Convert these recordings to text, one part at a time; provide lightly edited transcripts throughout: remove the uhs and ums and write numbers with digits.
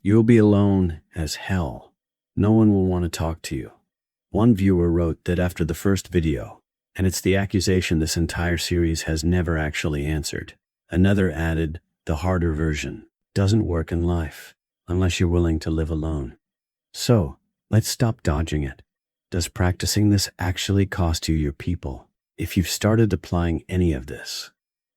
You'll be alone as hell. No one will want to talk to you. One viewer wrote that after the first video, and it's the accusation this entire series has never actually answered. Another added, the harder version doesn't work in life unless you're willing to live alone. So, let's stop dodging it. Does practicing this actually cost you your people? If you've started applying any of this,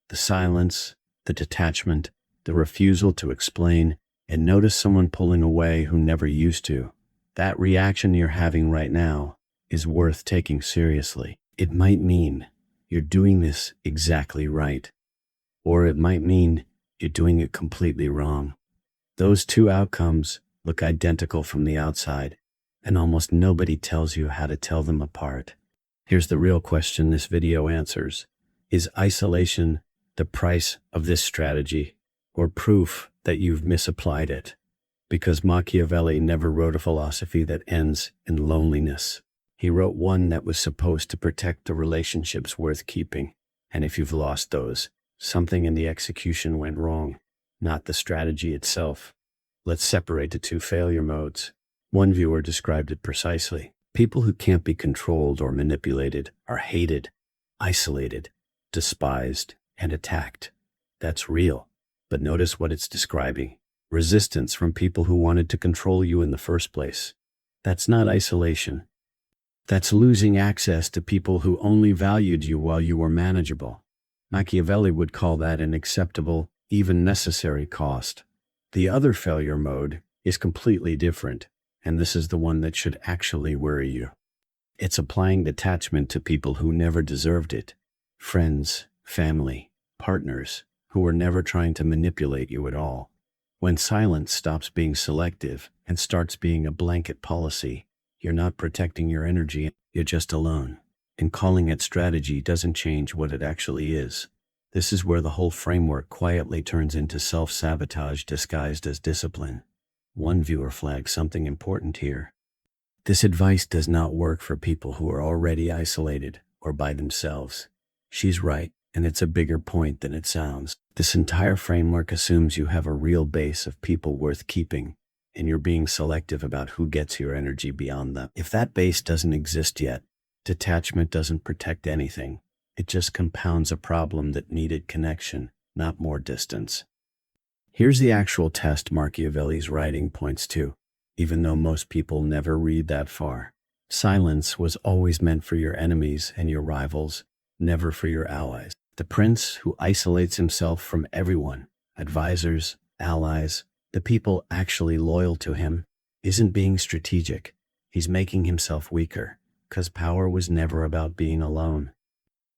the silence, the detachment, the refusal to explain, and notice someone pulling away who never used to, that reaction you're having right now is worth taking seriously. It might mean you're doing this exactly right, or it might mean you're doing it completely wrong. Those two outcomes look identical from the outside, and almost nobody tells you how to tell them apart. Here's the real question this video answers. Is isolation the price of this strategy, or proof that you've misapplied it? Because Machiavelli never wrote a philosophy that ends in loneliness. He wrote one that was supposed to protect the relationships worth keeping. And if you've lost those, something in the execution went wrong, not the strategy itself. Let's separate the two failure modes. One viewer described it precisely. People who can't be controlled or manipulated are hated, isolated, despised, and attacked. That's real. But notice what it's describing. Resistance from people who wanted to control you in the first place. That's not isolation. That's losing access to people who only valued you while you were manageable. Machiavelli would call that an acceptable, even necessary cost. The other failure mode is completely different, and this is the one that should actually worry you. It's applying detachment to people who never deserved it. Friends, family, partners, who were never trying to manipulate you at all. When silence stops being selective and starts being a blanket policy, you're not protecting your energy, you're just alone. And calling it strategy doesn't change what it actually is. This is where the whole framework quietly turns into self-sabotage disguised as discipline. One viewer flagged something important here. This advice does not work for people who are already isolated or by themselves. She's right, and it's a bigger point than it sounds. This entire framework assumes you have a real base of people worth keeping, and you're being selective about who gets your energy beyond them. If that base doesn't exist yet, detachment doesn't protect anything. It just compounds a problem that needed connection, not more distance. Here's the actual test Machiavelli's writing points to, even though most people never read that far. Silence was always meant for your enemies and your rivals, never for your allies. The prince who isolates himself from everyone, advisors, allies, the people actually loyal to him, isn't being strategic. He's making himself weaker, because power was never about being alone.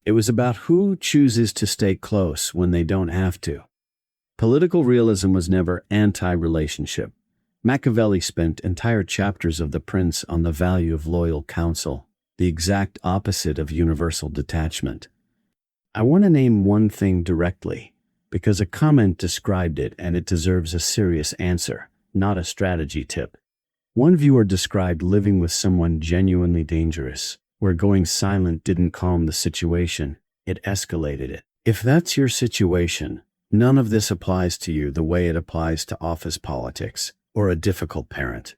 It was about who chooses to stay close when they don't have to. Political realism was never anti-relationship. Machiavelli spent entire chapters of The Prince on the value of loyal counsel, the exact opposite of universal detachment. I want to name one thing directly, because a comment described it and it deserves a serious answer, not a strategy tip. One viewer described living with someone genuinely dangerous, where going silent didn't calm the situation, it escalated it. If that's your situation, none of this applies to you the way it applies to office politics or a difficult parent.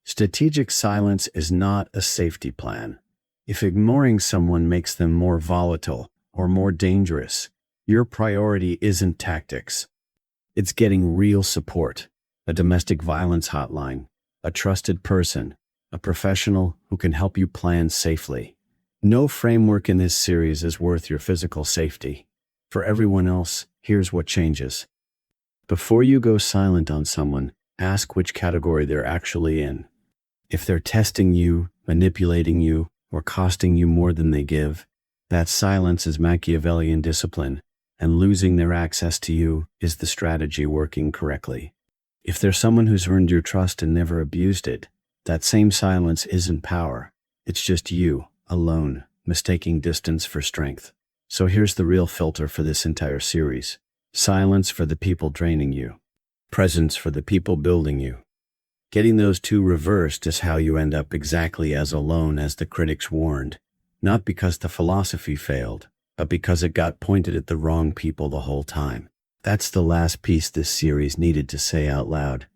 Strategic silence is not a safety plan. If ignoring someone makes them more volatile or more dangerous, your priority isn't tactics. It's getting real support, a domestic violence hotline, a trusted person, a professional who can help you plan safely. No framework in this series is worth your physical safety. For everyone else, here's what changes. Before you go silent on someone, ask which category they're actually in. If they're testing you, manipulating you, or costing you more than they give, that silence is Machiavellian discipline, and losing their access to you is the strategy working correctly. If they're someone who's earned your trust and never abused it, that same silence isn't power. It's just you, alone, mistaking distance for strength. So here's the real filter for this entire series. Silence for the people draining you. Presence for the people building you. Getting those two reversed is how you end up exactly as alone as the critics warned. Not because the philosophy failed, but because it got pointed at the wrong people the whole time. That's the last piece this series needed to say out loud.